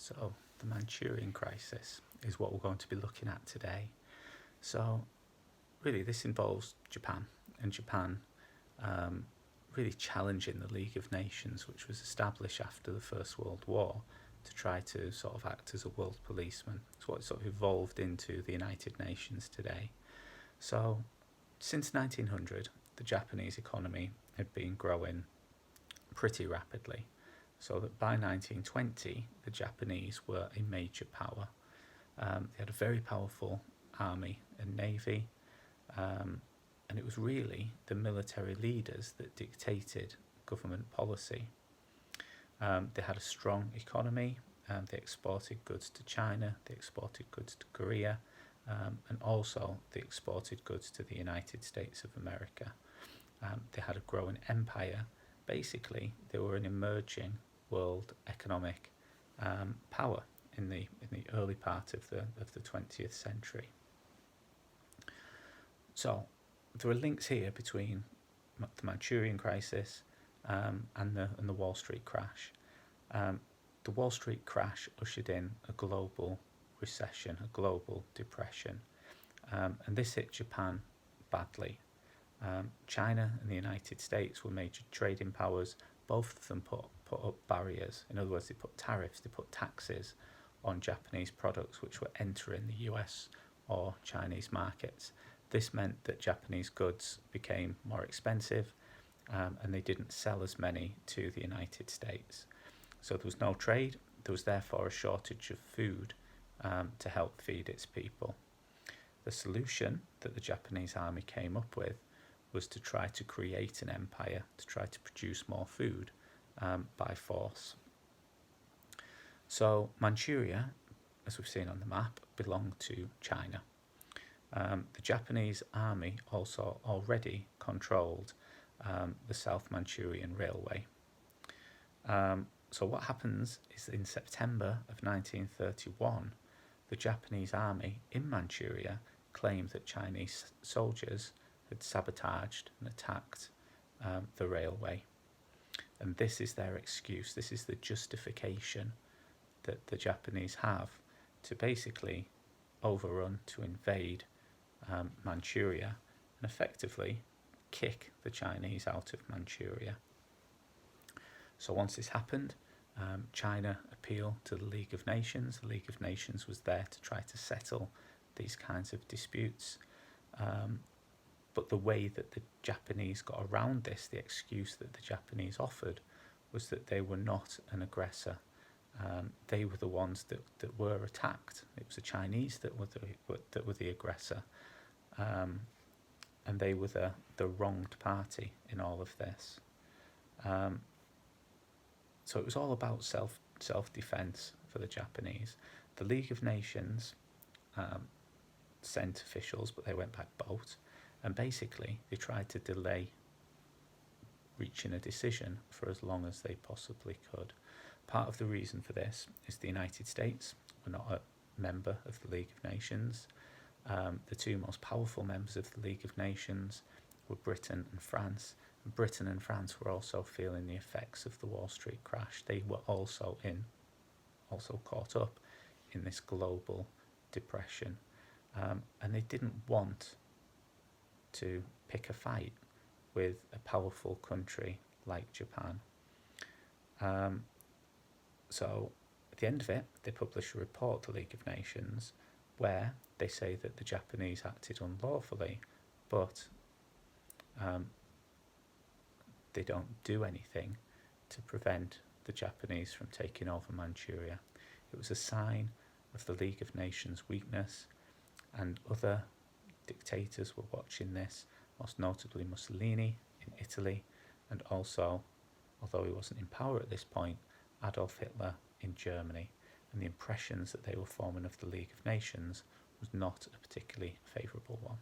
So, the Manchurian crisis is what we're going to be looking at today. So, really, this involves Japan, and Japan really challenging the League of Nations, which was established after the First World War to try to sort of act as a world policeman. It's what sort of evolved into the United Nations today. So, since 1900, the Japanese economy had been growing pretty rapidly, so that by 1920 the Japanese were a major power. They had a very powerful army and navy, and it was really the military leaders that dictated government policy. They had a strong economy. They exported goods to China, they exported goods to Korea, and also they exported goods to the United States of America. They had a growing empire. Basically, they were an emerging world economic power in the early part of the 20th century. So there are links here between the Manchurian crisis and the Wall Street crash. The Wall Street crash ushered in a global recession, a global depression, and this hit Japan badly. China and the United States were major trading powers. Both of them put up barriers. In other words, they put tariffs, they put taxes on Japanese products which were entering the US or Chinese markets. This meant that Japanese goods became more expensive, and they didn't sell as many to the United States. So there was no trade. There was therefore a shortage of food to help feed its people. The solution that the Japanese army came up with was to try to create an empire, to try to produce more food by force. So Manchuria, as we've seen on the map, belonged to China. The Japanese army also already controlled the South Manchurian Railway. So what happens is in September of 1931, the Japanese army in Manchuria claimed that Chinese soldiers had sabotaged and attacked the railway. And this is their excuse, this is the justification that the Japanese have to basically overrun, to invade Manchuria and effectively kick the Chinese out of Manchuria. So once this happened, China appealed to the League of Nations. The League of Nations was there to try to settle these kinds of disputes. But the way that the Japanese got around this, the excuse that the Japanese offered, was that they were not an aggressor. They were the ones that were attacked. It was the Chinese that were the aggressor. And they were the wronged party in all of this. So it was all about self-defense for the Japanese. The League of Nations sent officials, but they went by boat, and basically they tried to delay reaching a decision for as long as they possibly could. Part of the reason for this is the United States were not a member of the League of Nations. The two most powerful members of the League of Nations were Britain and France. And Britain and France were also feeling the effects of the Wall Street crash. They were also caught up in this global depression, and they didn't want to pick a fight with a powerful country like Japan. So at the end of it, they publish a report, the League of Nations, where they say that the Japanese acted unlawfully, but they don't do anything to prevent the Japanese from taking over Manchuria. It was a sign of the League of Nations' weakness, and other dictators were watching this, most notably Mussolini in Italy, and also, although he wasn't in power at this point, Adolf Hitler in Germany. And the impressions that they were forming of the League of Nations was not a particularly favourable one.